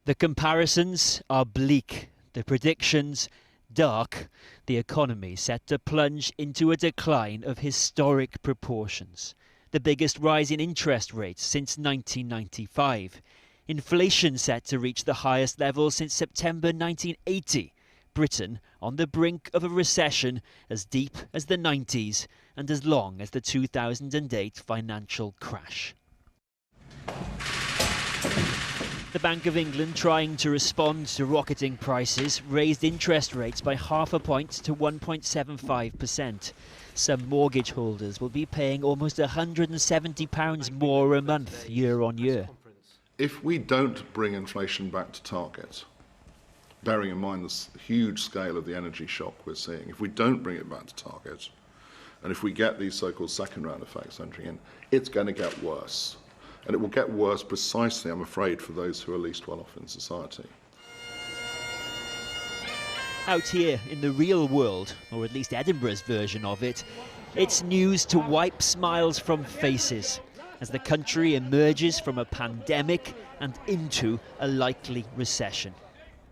The comparisons are bleak, the predictions dark, the economy set to plunge into a decline of historic proportions. The biggest rise in interest rates since 1995. Inflation set to reach the highest level since September 1980. Britain on the brink of a recession as deep as the 90s and as long as the 2008 financial crash. The Bank of England, trying to respond to rocketing prices, raised interest rates by half a point to 1.75%. Some mortgage holders will be paying almost £170 more a month year on year. If we don't bring inflation back to target, bearing in mind the huge scale of the energy shock we're seeing, if we don't bring it back to target, and if we get these so-called second round effects entering in, it's going to get worse. And it will get worse precisely, I'm afraid, for those who are least well off in society. Out here in the real world, or at least Edinburgh's version of it, it's news to wipe smiles from faces as the country emerges from a pandemic and into a likely recession.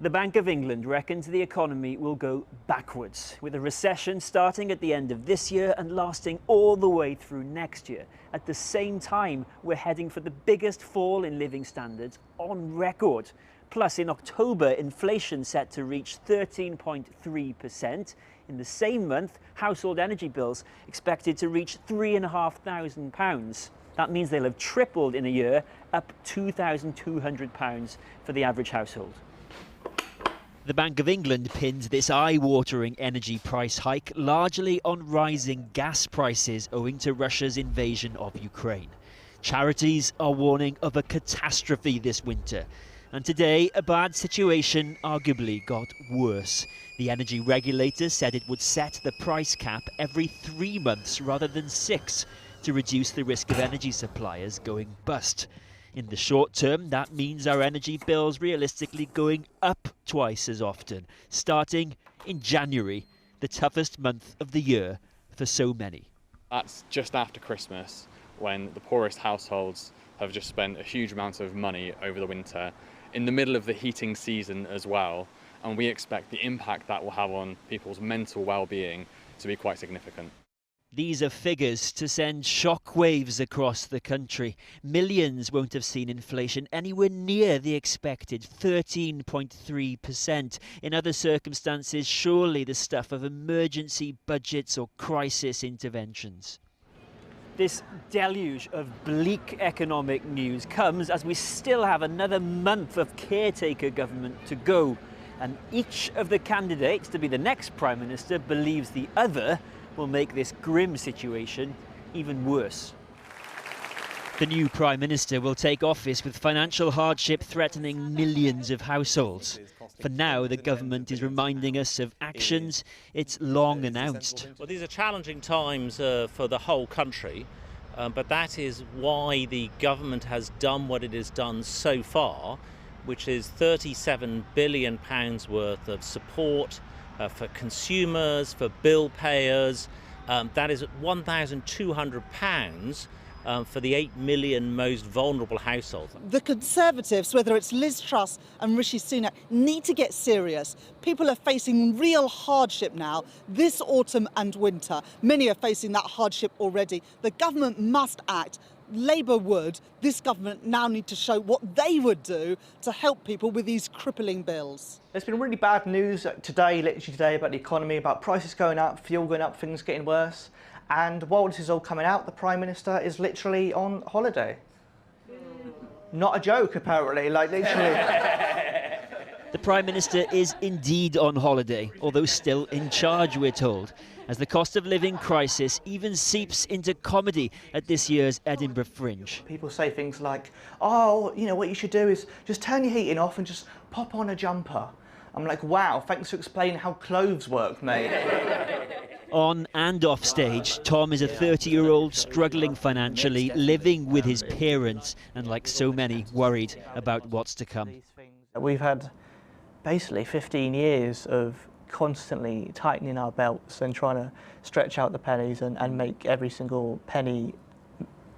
The Bank of England reckons the economy will go backwards, with a recession starting at the end of this year and lasting all the way through next year. At the same time, we're heading for the biggest fall in living standards on record. Plus, in October, inflation set to reach 13.3%. In the same month, household energy bills expected to reach £3,500. That means they'll have tripled in a year, up £2,200 for the average household. The Bank of England pinned this eye-watering energy price hike largely on rising gas prices owing to Russia's invasion of Ukraine. Charities are warning of a catastrophe this winter. And today, a bad situation arguably got worse. The energy regulator said it would set the price cap every 3 months rather than 6 to reduce the risk of energy suppliers going bust. In the short term, that means our energy bills realistically going up twice as often, starting in January, the toughest month of the year for so many. That's just after Christmas, when the poorest households have just spent a huge amount of money over the winter, in the middle of the heating season as well, and we expect the impact that will have on people's mental well-being to be quite significant. These are figures to send shockwaves across the country. Millions won't have seen inflation anywhere near the expected 13.3%. In other circumstances, surely the stuff of emergency budgets or crisis interventions. This deluge of bleak economic news comes as we still have another month of caretaker government to go. And each of the candidates to be the next Prime Minister believes the other will make this grim situation even worse. The new Prime Minister will take office with financial hardship threatening millions of households. For now, the government is reminding us of actions it's long announced. Well, these are challenging times for the whole country, but that is why the government has done what it has done so far, which is £37 billion worth of support for consumers, for bill payers. That is £1,200 for the 8 million most vulnerable households. The Conservatives, whether it's Liz Truss and Rishi Sunak, need to get serious. People are facing real hardship now, this autumn and winter. Many are facing that hardship already. The government must act. Labour would. This government now need to show what they would do to help people with these crippling bills. There's been really bad news today, literally today, about the economy, about prices going up, fuel going up, things getting worse. And while this is all coming out, the Prime Minister is literally on holiday. Not a joke, apparently, like literally. The Prime Minister is indeed on holiday, although still in charge, we're told, as the cost of living crisis even seeps into comedy at this year's Edinburgh Fringe. People say things like, oh, you know, what you should do is just turn your heating off and just pop on a jumper. I'm like, wow, thanks for explaining how clothes work, mate. On and off stage, Tom is a 30-year-old struggling financially, living with his parents, and like so many, worried about what's to come. We've had basically 15 years of constantly tightening our belts and trying to stretch out the pennies and make every single penny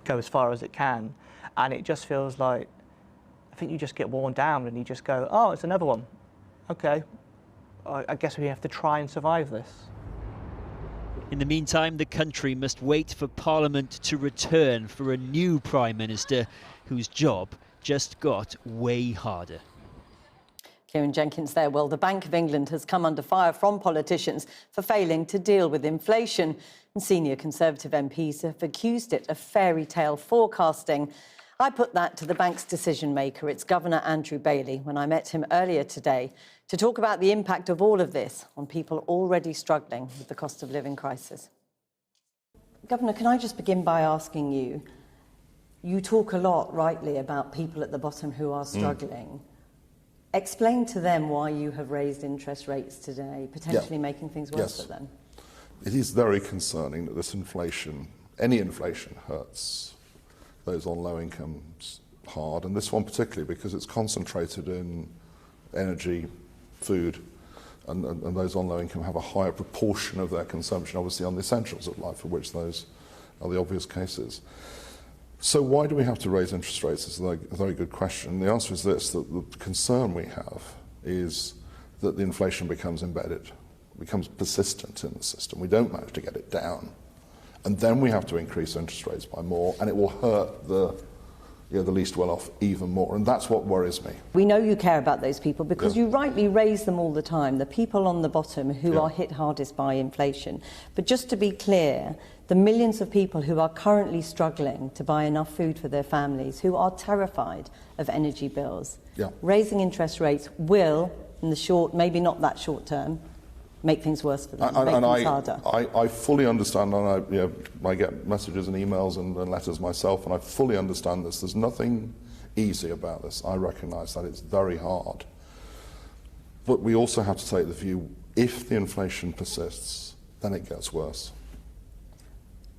go as far as it can. And it just feels like I think you just get worn down and you just go, oh, it's another one. Okay, I guess we have to try and survive this. In the meantime, the country must wait for Parliament to return for a new Prime Minister whose job just got way harder. Kieran Jenkins there. Well, the Bank of England has come under fire from politicians for failing to deal with inflation. And senior Conservative MPs have accused it of fairy tale forecasting. I put that to the bank's decision maker, its Governor Andrew Bailey, when I met him earlier today to talk about the impact of all of this on people already struggling with the cost of living crisis. Governor, can I just begin by asking you, you talk a lot, rightly, about people at the bottom who are struggling. Explain to them why you have raised interest rates today, potentially making things worse for them. It is very concerning that this inflation, any inflation, hurts those on low incomes hard, and this one particularly because it's concentrated in energy, food, and those on low income have a higher proportion of their consumption, obviously, on the essentials of life, for which those are the obvious cases. So why do we have to raise interest rates? It's a very good question. The answer is this, that the concern we have is that the inflation becomes embedded, becomes persistent in the system. We don't manage to get it down. And then we have to increase interest rates by more, and it will hurt the least well-off even more. And that's what worries me. We know you care about those people because you rightly raise them all the time, the people on the bottom who are hit hardest by inflation. But just to be clear, the millions of people who are currently struggling to buy enough food for their families, who are terrified of energy bills, raising interest rates will, in the short, maybe not that short term, make things worse for them, make things harder. I fully understand, and I get messages and emails and letters myself, and I fully understand this. There's nothing easy about this. I recognise that it's very hard. But we also have to take the view, if the inflation persists, then it gets worse.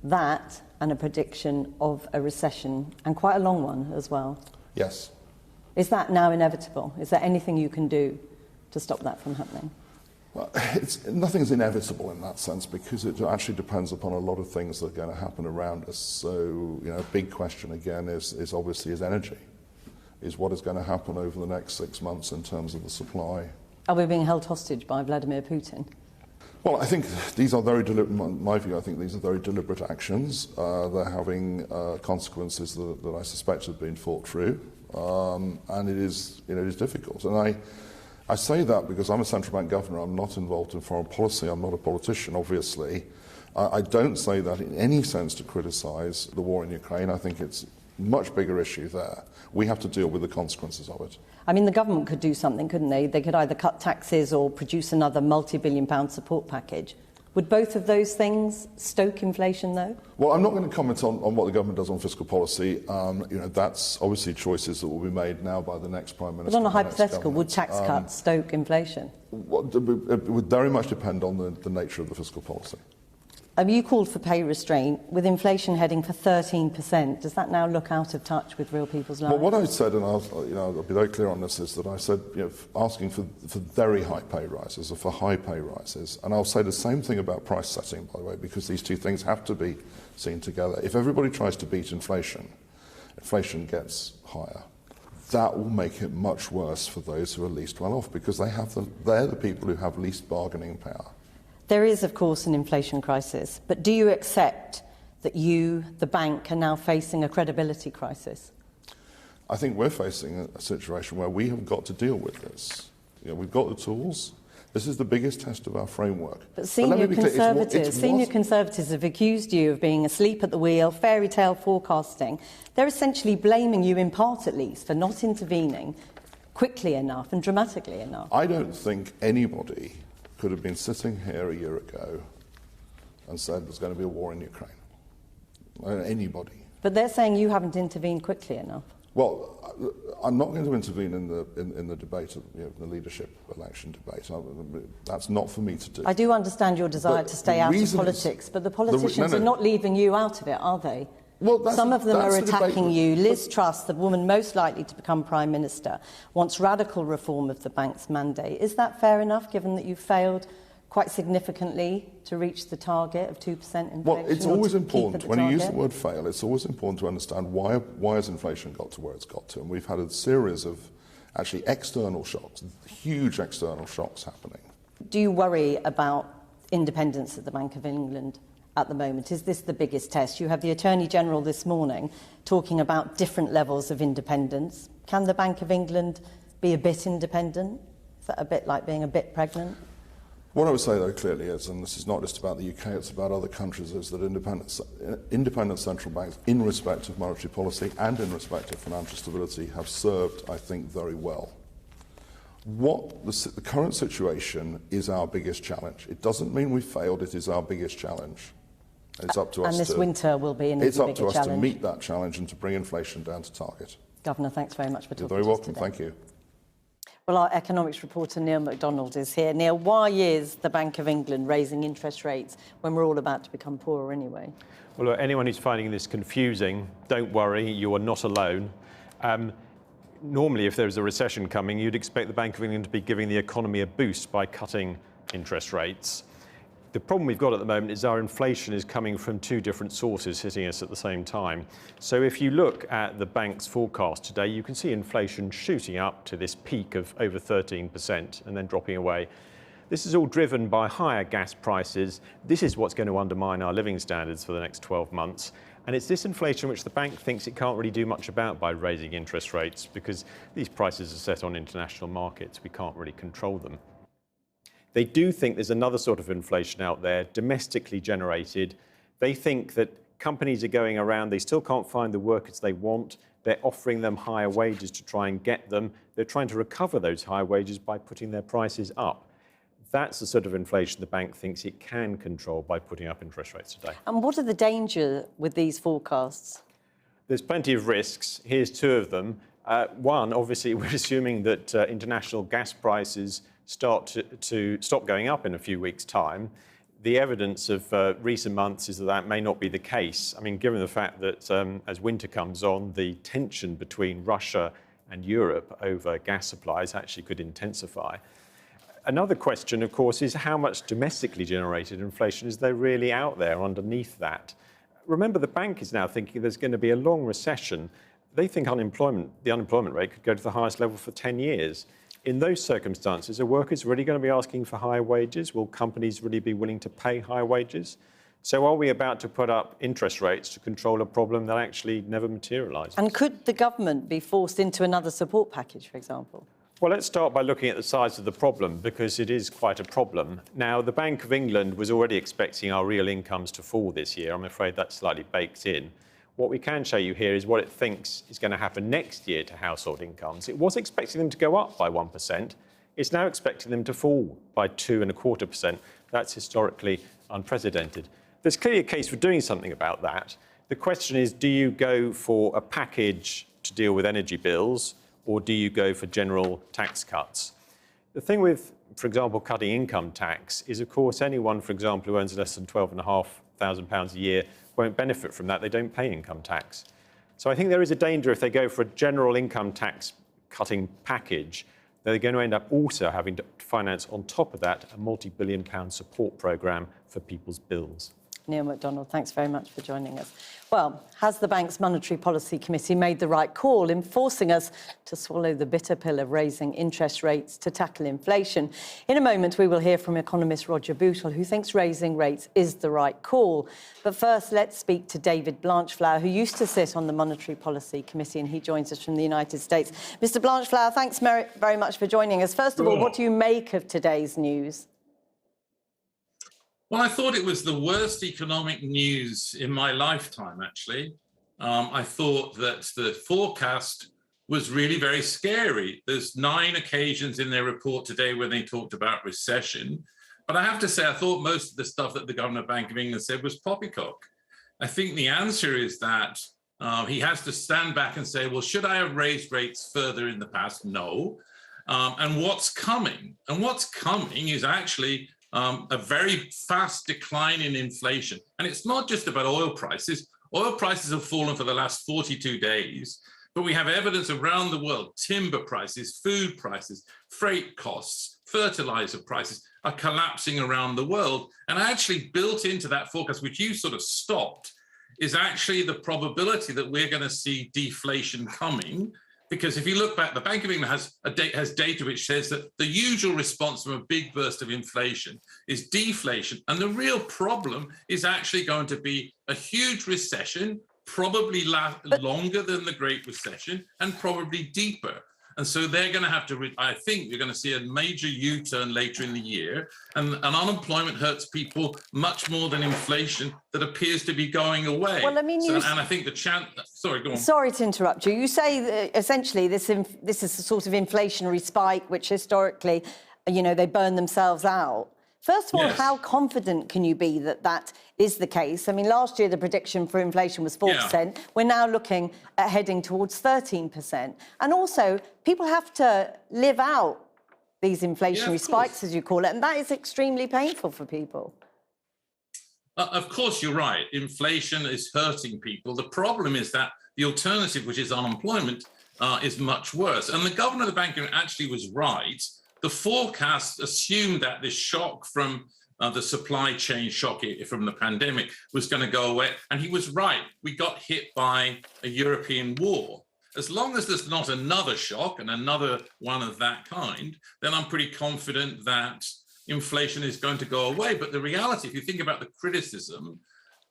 That and a prediction of a recession, and quite a long one as well. Yes. Is that now inevitable? Is there anything you can do to stop that from happening? Well, nothing's inevitable in that sense because it actually depends upon a lot of things that are going to happen around us. So, a big question again is obviously energy. Is what is going to happen over the next 6 months in terms of the supply. Are we being held hostage by Vladimir Putin? Well, I think these are very deliberate, in my view, I think these are very deliberate actions. They're having consequences that I suspect have been thought through. And it is difficult. And I say that because I'm a central bank governor. I'm not involved in foreign policy. I'm not a politician, obviously. I don't say that in any sense to criticise the war in Ukraine. I think it's a much bigger issue there. We have to deal with the consequences of it. I mean, the government could do something, couldn't they? They could either cut taxes or produce another multi-billion-pound support package. Would both of those things stoke inflation, though? Well, I'm not going to comment on what the government does on fiscal policy. That's obviously choices that will be made now by the next Prime Minister. But on a hypothetical, would tax cuts stoke inflation? It would very much depend on the nature of the fiscal policy. You called for pay restraint. With inflation heading for 13%, does that now look out of touch with real people's lives? Well, what I said, and I'll be very clear on this, is that I said asking for very high pay rises or for high pay rises. And I'll say the same thing about price setting, by the way, because these two things have to be seen together. If everybody tries to beat inflation, inflation gets higher. That will make it much worse for those who are least well off because they're the people who have least bargaining power. There is, of course, an inflation crisis, but do you accept that you, the bank, are now facing a credibility crisis? I think we're facing a situation where we have got to deal with this. We've got the tools. This is the biggest test of our framework. But senior Conservatives have accused you of being asleep at the wheel, fairy tale forecasting. They're essentially blaming you, in part at least, for not intervening quickly enough and dramatically enough. I don't think anybody could have been sitting here a year ago and said there's going to be a war in Ukraine. Anybody. But they're saying you haven't intervened quickly enough. Well, I'm not going to intervene in the debate, the leadership election debate. That's not for me to do. I do understand your desire to stay out of politics, but the politicians are not leaving you out of it, are they? Well, some of them are attacking you. Liz Truss, the woman most likely to become Prime Minister, wants radical reform of the bank's mandate. Is that fair enough, given that you failed quite significantly to reach the target of 2% inflation? Well, it's always important, when you use the target? word fail, it's always important to understand why has inflation got to where it's got to. And we've had a series of actually external shocks, huge external shocks happening. Do you worry about independence at the Bank of England at the moment? Is this the biggest test? You have the Attorney General this morning talking about different levels of independence. Can the Bank of England be a bit independent? Is that a bit like being a bit pregnant? What I would say, though, clearly is, and this is not just about the UK, it's about other countries, is that independent central banks, in respect of monetary policy and in respect of financial stability, have served, I think, very well. The current situation is our biggest challenge. It doesn't mean we failed, it is our biggest challenge. It's up to us and this winter will be an even bigger challenge. It's up to us to meet that challenge and to bring inflation down to target. Governor, thanks very much for talking to us. You're very welcome, today. thank you. Well, our economics reporter Neil MacDonald is here. Neil, why is the Bank of England raising interest rates when we're all about to become poorer anyway? Well, look, anyone who's finding this confusing, don't worry, you are not alone. Normally, if there's a recession coming, you'd expect the Bank of England to be giving the economy a boost by cutting interest rates. The problem we've got at the moment is our inflation is coming from two different sources hitting us at the same time. So if you look at the bank's forecast today, you can see inflation shooting up to this peak of over 13% and then dropping away. This is all driven by higher gas prices. This is what's going to undermine our living standards for the next 12 months. And it's this inflation which the bank thinks it can't really do much about by raising interest rates, because these prices are set on international markets. We can't really control them. They do think there's another sort of inflation out there, domestically generated. They think that companies are going around, they still can't find the workers they want. They're offering them higher wages to try and get them. They're trying to recover those high wages by putting their prices up. That's the sort of inflation the bank thinks it can control by putting up interest rates today. And what are the dangers with these forecasts? There's plenty of risks. Here's two of them. One, obviously, we're assuming that international gas prices start to stop going up in a few weeks' time. The evidence of recent months is that that may not be the case. I mean, given the fact that as winter comes on, the tension between Russia and Europe over gas supplies actually could intensify. Another question, of course, is how much domestically generated inflation is there really out there underneath that? Remember, the bank is now thinking there's going to be a long recession. They think the unemployment rate could go to the highest level for 10 years. In those circumstances, are workers really going to be asking for higher wages? Will companies really be willing to pay higher wages? So are we about to put up interest rates to control a problem that actually never materialised? And could the government be forced into another support package, for example? Well, let's start by looking at the size of the problem, because it is quite a problem. Now, the Bank of England was already expecting our real incomes to fall this year. I'm afraid that's slightly baked in. What we can show you here is what it thinks is going to happen next year to household incomes. It was expecting them to go up by 1%. It's now expecting them to fall by 2.25%. That's historically unprecedented. There's clearly a case for doing something about that. The question is, do you go for a package to deal with energy bills, or do you go for general tax cuts? The thing with, for example, cutting income tax is, of course, anyone, for example, who earns less than £12,500 a year won't benefit from that. They don't pay income tax. So I think there is a danger if they go for a general income tax cutting package, they're going to end up also having to finance on top of that a multi-billion-pound support programme for people's bills. Neil MacDonald, thanks very much for joining us. Well, has the bank's Monetary Policy Committee made the right call in forcing us to swallow the bitter pill of raising interest rates to tackle inflation? In a moment, we will hear from economist Roger Bootle, who thinks raising rates is the right call. But first, let's speak to David Blanchflower, who used to sit on the Monetary Policy Committee, and he joins us from the United States. Mr. Blanchflower, thanks very much for joining us. First of all, what do you make of today's news? Well, I thought it was the worst economic news in my lifetime, actually. I thought that the forecast was really very scary. There's 9 occasions in their report today when they talked about recession. But I have to say, I thought most of the stuff that the Governor of Bank of England said was poppycock. I think the answer is that he has to stand back and say, well, should I have raised rates further in the past? No. And what's coming? And what's coming is actually a very fast decline in inflation. And it's not just about oil prices. Oil prices have fallen for the last 42 days. But we have evidence around the world, timber prices, food prices, freight costs, fertilizer prices are collapsing around the world. And actually built into that forecast, which you sort of stopped, is actually the probability that we're going to see deflation coming. Because if you look back, the Bank of England has data which says that the usual response from a big burst of inflation is deflation. And the real problem is actually going to be a huge recession, probably longer than the Great Recession, and probably deeper. And so they're going to have to, I think you're going to see a major U-turn later in the year. And unemployment hurts people much more than inflation that appears to be going away. Well, I mean, and I think the chance... Sorry, go on. Sorry to interrupt you. You say that essentially this is a sort of inflationary spike, which historically, you know, they burn themselves out. First of all, Yes. how confident can you be that that is the case? I mean, last year the prediction for inflation was 4%. Yeah. We're now looking at heading towards 13%. And also, people have to live out these inflationary spikes, as you call it, and that is extremely painful for people. Of course, you're right. Inflation is hurting people. The problem is that the alternative, which is unemployment, is much worse. And the governor of the Bank of England actually was right. The forecast assumed that this shock from the supply chain shock from the pandemic was going to go away. And he was right. We got hit by a European war. As long as there's not another shock and another one of that kind, then I'm pretty confident that inflation is going to go away. But the reality, if you think about the criticism,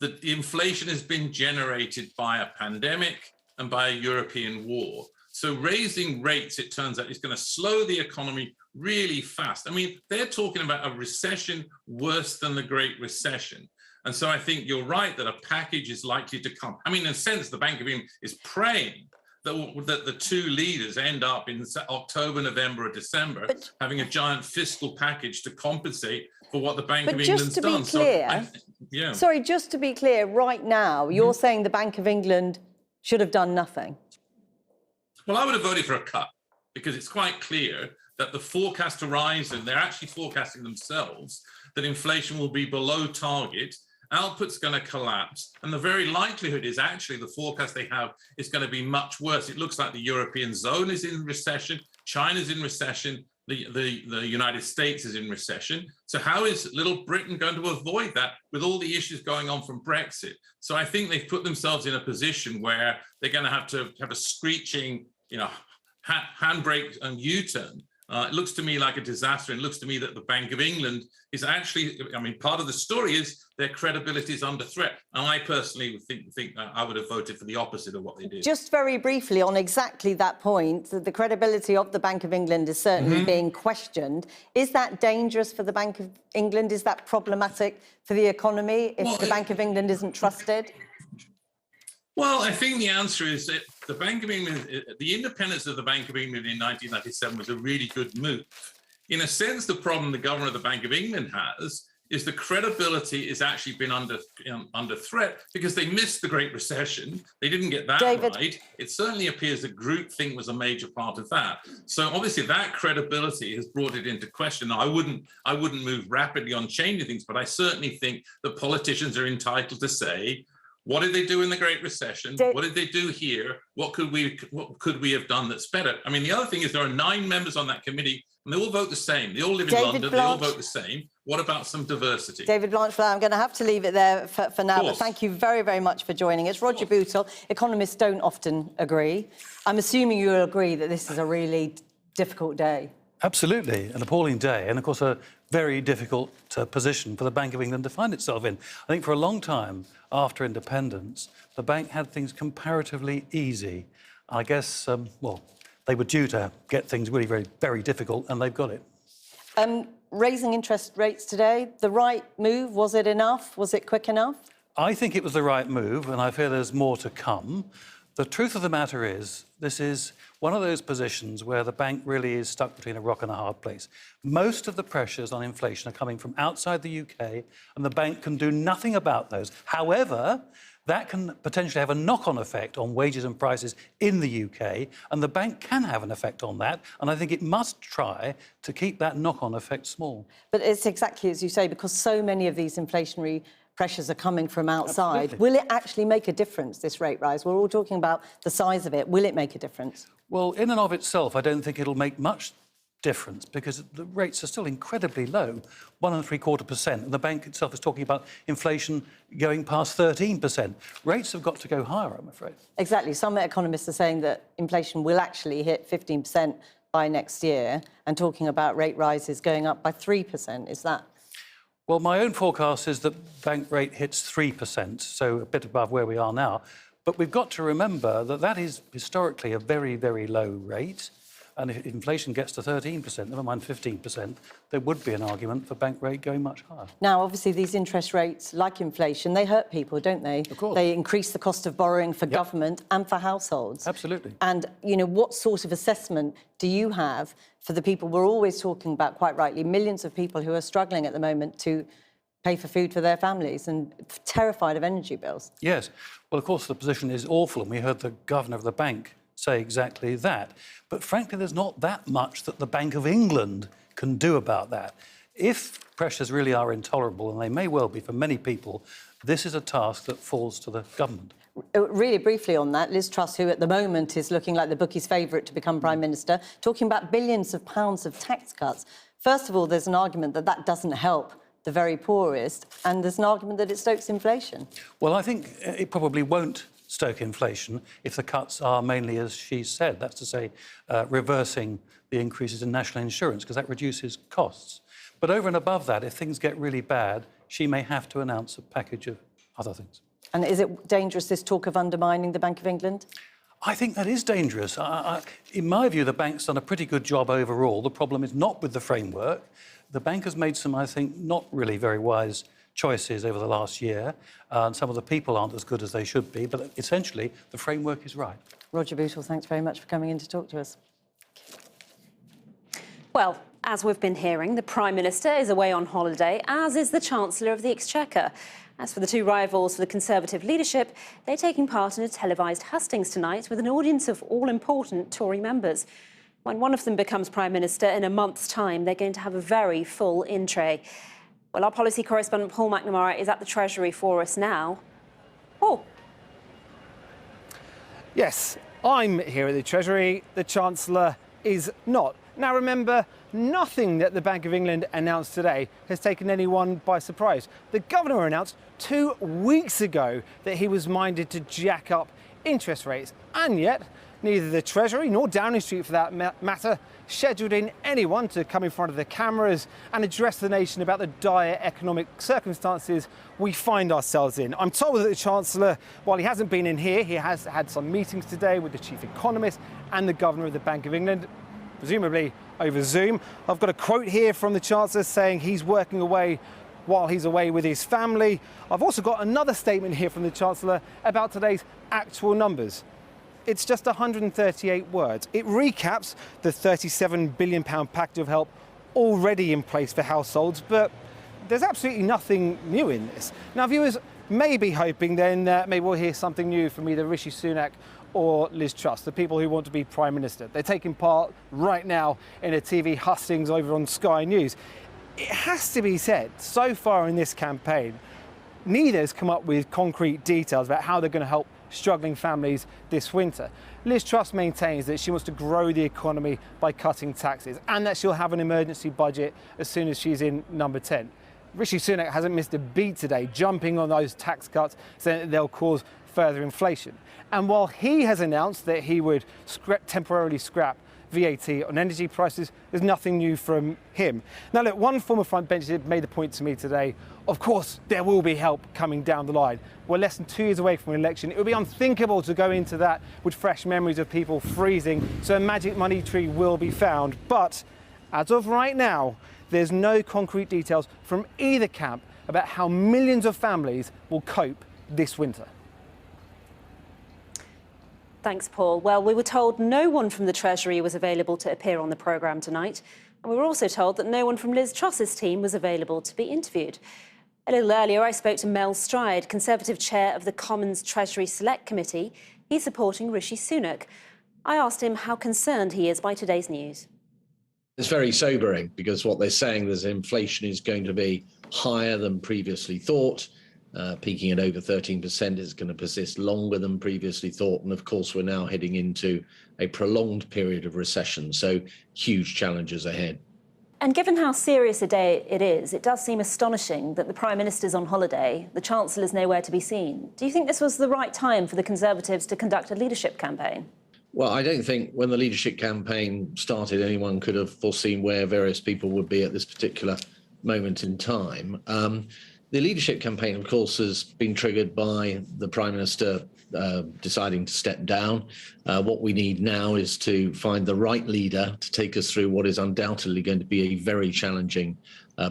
that the inflation has been generated by a pandemic and by a European war. So raising rates, it turns out, is going to slow the economy really fast. I mean, they're talking about a recession worse than the Great Recession. And so I think you're right that a package is likely to come. I mean, in a sense, the Bank of England is praying that the two leaders end up in October, November, or December having a giant fiscal package to compensate for what the Bank of England's done. But just to be clear, sorry, just to be clear, right now, you're saying the Bank of England should have done nothing? Well, I would have voted for a cut because it's quite clear that the forecast horizon, they're actually forecasting themselves that inflation will be below target, output's going to collapse, and the very likelihood is actually the forecast they have is going to be much worse. It looks like the European zone is in recession, China's in recession, the United States is in recession. So how is Little Britain going to avoid that with all the issues going on from Brexit? So I think they've put themselves in a position where they're going to have a screeching, you know, handbrake and U-turn. It looks to me like a disaster. It looks to me that the Bank of England is actually, I mean, part of the story is their credibility is under threat. And I personally think that I would have voted for the opposite of what they did. Just very briefly on exactly that point, the credibility of the Bank of England is certainly being questioned. Is that dangerous for the Bank of England? Is that problematic for the economy if the Bank of England isn't trusted? Well, I think the answer is that the Bank of England, the independence of the Bank of England in 1997 was a really good move. In a sense, the problem the governor of the Bank of England has is the credibility has actually been under threat because they missed the Great Recession. They didn't get that right. It certainly appears that groupthink was a major part of that. So obviously that credibility has brought it into question. I wouldn't move rapidly on changing things, but I certainly think that politicians are entitled to say, what did they do in the Great Recession? What did they do here? What could we have done that's better? I mean, the other thing is there are 9 members on that committee, and they all vote the same. They all live in London. They all vote the same. What about some diversity? David Blanchflower, I'm going to have to leave it there for now, but thank you very, very much for joining us. Roger Bootle, economists don't often agree. I'm assuming you'll agree that this is a really difficult day. Absolutely, an appalling day, and of course a very difficult position for the Bank of England to find itself in. I think for a long time after independence, the bank had things comparatively easy. I guess, well, they were due to get things really very, very difficult, and they've got it. Raising interest rates today, the right move, was it enough? Was it quick enough? I think it was the right move, and I fear there's more to come. The truth of the matter is, this is one of those positions where the bank really is stuck between a rock and a hard place. Most of the pressures on inflation are coming from outside the UK, and the bank can do nothing about those. However, that can potentially have a knock-on effect on wages and prices in the UK, and the bank can have an effect on that, and I think it must try to keep that knock-on effect small. But it's exactly as you say, because so many of these inflationary pressures are coming from outside. Absolutely. Will it actually make a difference, this rate rise? We're all talking about the size of it. Will it make a difference? Well, in and of itself, I don't think it'll make much difference because the rates are still incredibly low, 1.75%, and the bank itself is talking about inflation going past 13%. Rates have got to go higher, I'm afraid. Exactly. Some economists are saying that inflation will actually hit 15% by next year and talking about rate rises going up by 3%. Is that? Well, my own forecast is that bank rate hits 3%, so a bit above where we are now. But we've got to remember that that is historically a very, very low rate. And if inflation gets to 13%, never mind 15%, there would be an argument for bank rate going much higher. Now, obviously, these interest rates, like inflation, they hurt people, don't they? Of course. They increase the cost of borrowing for government and for households. Absolutely. And, you know, what sort of assessment do you have for the people we're always talking about, quite rightly, millions of people who are struggling at the moment to pay for food for their families and terrified of energy bills? Yes. Well, of course, the position is awful, and we heard the governor of the bank say exactly that. But frankly, there's not that much that the Bank of England can do about that. If pressures really are intolerable, and they may well be for many people, this is a task that falls to the government. Really briefly on that, Liz Truss, who at the moment is looking like the bookies' favourite to become Prime Minister, talking about billions of pounds of tax cuts. First of all, there's an argument that that doesn't help the very poorest, and there's an argument that it stokes inflation. Well, I think it probably won't stoke inflation if the cuts are mainly, as she said, that's to say, reversing the increases in national insurance, because that reduces costs. But over and above that, if things get really bad, she may have to announce a package of other things. And is it dangerous, this talk of undermining the Bank of England? I think that is dangerous. In my view, the bank's done a pretty good job overall. The problem is not with the framework. The bank has made some, I think, not really very wise choices over the last year, and some of the people aren't as good as they should be, but essentially the framework is right. Roger Bootle, thanks very much for coming in to talk to us. Well, as we've been hearing, the Prime Minister is away on holiday, as is the Chancellor of the Exchequer. As for the two rivals for the Conservative leadership, they're taking part in a televised hustings tonight with an audience of all-important Tory members. When one of them becomes Prime Minister in a month's time, they're going to have a very full in-tray. Well, our policy correspondent Paul McNamara is at the Treasury for us now. Paul. Yes, I'm here at the Treasury. The Chancellor is not. Now, remember, nothing that the Bank of England announced today has taken anyone by surprise. The Governor announced 2 weeks ago that he was minded to jack up interest rates, and yet neither the Treasury nor Downing Street, for that matter, scheduled in anyone to come in front of the cameras and address the nation about the dire economic circumstances we find ourselves in. I'm told that the Chancellor, while he hasn't been in here, he has had some meetings today with the Chief Economist and the Governor of the Bank of England, presumably over Zoom. I've got a quote here from the Chancellor saying he's working away while he's away with his family. I've also got another statement here from the Chancellor about today's actual numbers. It's just 138 words. It recaps the £37 billion package of help already in place for households, but there's absolutely nothing new in this. Now, viewers may be hoping then that maybe we'll hear something new from either Rishi Sunak or Liz Truss, the people who want to be Prime Minister. They're taking part right now in a TV hustings over on Sky News. It has to be said, so far in this campaign, neither has come up with concrete details about how they're going to help struggling families this winter. Liz Truss maintains that she wants to grow the economy by cutting taxes and that she'll have an emergency budget as soon as she's in number 10. Rishi Sunak hasn't missed a beat today, jumping on those tax cuts, saying that they'll cause further inflation. And while he has announced that he would temporarily scrap VAT on energy prices, there's nothing new from him. Now look, one former frontbencher made the point to me today, of course there will be help coming down the line. We're less than 2 years away from an election. It would be unthinkable to go into that with fresh memories of people freezing, so a magic money tree will be found. But as of right now, there's no concrete details from either camp about how millions of families will cope this winter. Thanks, Paul. Well, we were told no one from the Treasury was available to appear on the programme tonight. And we were also told that no one from Liz Truss's team was available to be interviewed. A little earlier, I spoke to Mel Stride, Conservative Chair of the Commons Treasury Select Committee. He's supporting Rishi Sunak. I asked him how concerned he is by today's news. It's very sobering because what they're saying is inflation is going to be higher than previously thought. peaking at over 13%. It's going to persist longer than previously thought. And of course, we're now heading into a prolonged period of recession. So huge challenges ahead. And given how serious a day it is, it does seem astonishing that the Prime Minister's on holiday, the Chancellor's nowhere to be seen. Do you think this was the right time for the Conservatives to conduct a leadership campaign? Well, I don't think when the leadership campaign started, anyone could have foreseen where various people would be at this particular moment in time. The leadership campaign, of course, has been triggered by the Prime Minister deciding to step down. What we need now is to find the right leader to take us through what is undoubtedly going to be a very challenging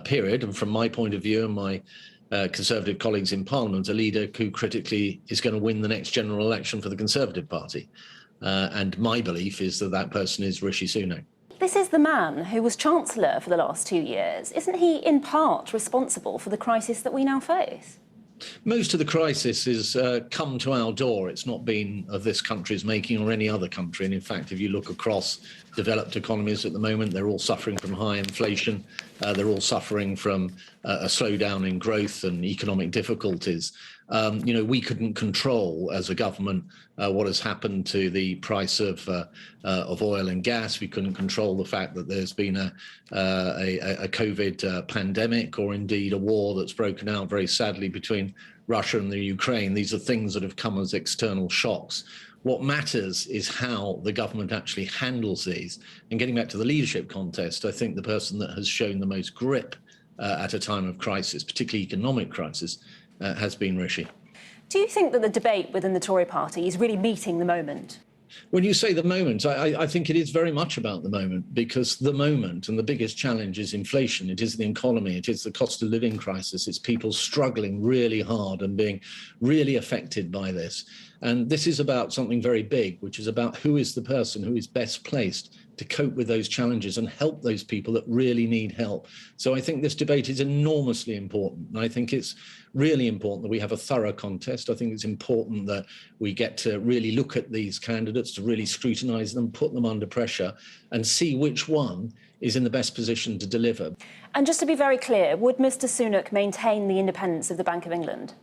period. And from my point of view and my Conservative colleagues in Parliament, a leader who critically is going to win the next general election for the Conservative Party. And my belief is that that person is Rishi Sunak. This is the man who was Chancellor for the last 2 years. Isn't he in part responsible for the crisis that we now face? Most of the crisis has come to our door. It's not been of this country's making or any other country. And in fact, if you look across developed economies at the moment, they're all suffering from high inflation. They're all suffering from a slowdown in growth and economic difficulties. We couldn't control as a government what has happened to the price of oil and gas. We couldn't control the fact that there's been a COVID pandemic, or indeed a war that's broken out very sadly between Russia and the Ukraine. These are things that have come as external shocks. What matters is how the government actually handles these. And getting back to the leadership contest, I think the person that has shown the most grip at a time of crisis, particularly economic crisis, has been Rishi. Do you think that the debate within the Tory party is really meeting the moment? When you say the moment, I think it is very much about the moment, because the moment and the biggest challenge is inflation. It is the economy. It is the cost of living crisis. It's people struggling really hard and being really affected by this. And this is about something very big, which is about who is the person who is best placed to cope with those challenges and help those people that really need help. So I think this debate is enormously important. And I think it's really important that we have a thorough contest. I think it's important that we get to really look at these candidates, to really scrutinise them, put them under pressure and see which one is in the best position to deliver. And just to be very clear, would Mr Sunak maintain the independence of the Bank of England?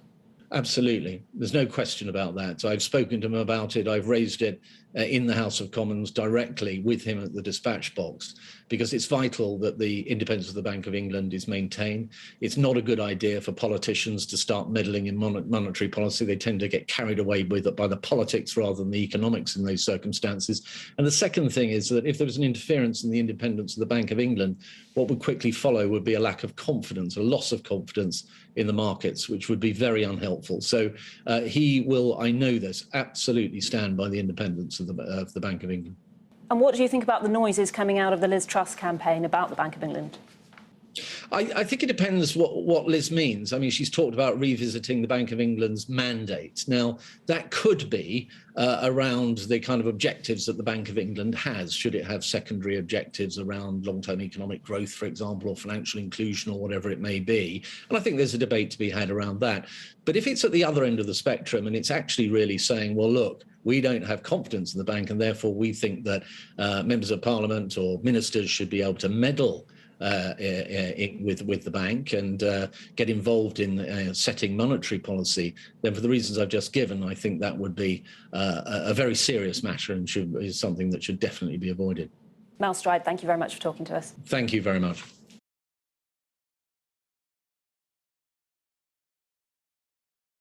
Absolutely. There's no question about that. I've spoken to him about it. I've raised it in the House of Commons directly with him at the dispatch box, because it's vital that the independence of the Bank of England is maintained. It's not a good idea for politicians to start meddling in monetary policy. They tend to get carried away with it by the politics rather than the economics in those circumstances. And the second thing is that if there was an interference in the independence of the Bank of England, what would quickly follow would be a lack of confidence, a loss of confidence in the markets, which would be very unhelpful. So he will, I know this, absolutely stand by the independence of the Bank of England. And what do you think about the noises coming out of the Liz Truss campaign about the Bank of England? I think it depends what Liz means. I mean, she's talked about revisiting the Bank of England's mandate. Now, that could be around the kind of objectives that the Bank of England has. Should it have secondary objectives around long-term economic growth, for example, or financial inclusion, or whatever it may be? And I think there's a debate to be had around that. But if it's at the other end of the spectrum and it's actually really saying, well, look, we don't have confidence in the bank and therefore we think that members of parliament or ministers should be able to meddle with the bank and get involved in setting monetary policy, then for the reasons I've just given, I think that would be a very serious matter and is something that should definitely be avoided. Mel Stride, thank you very much for talking to us. Thank you very much.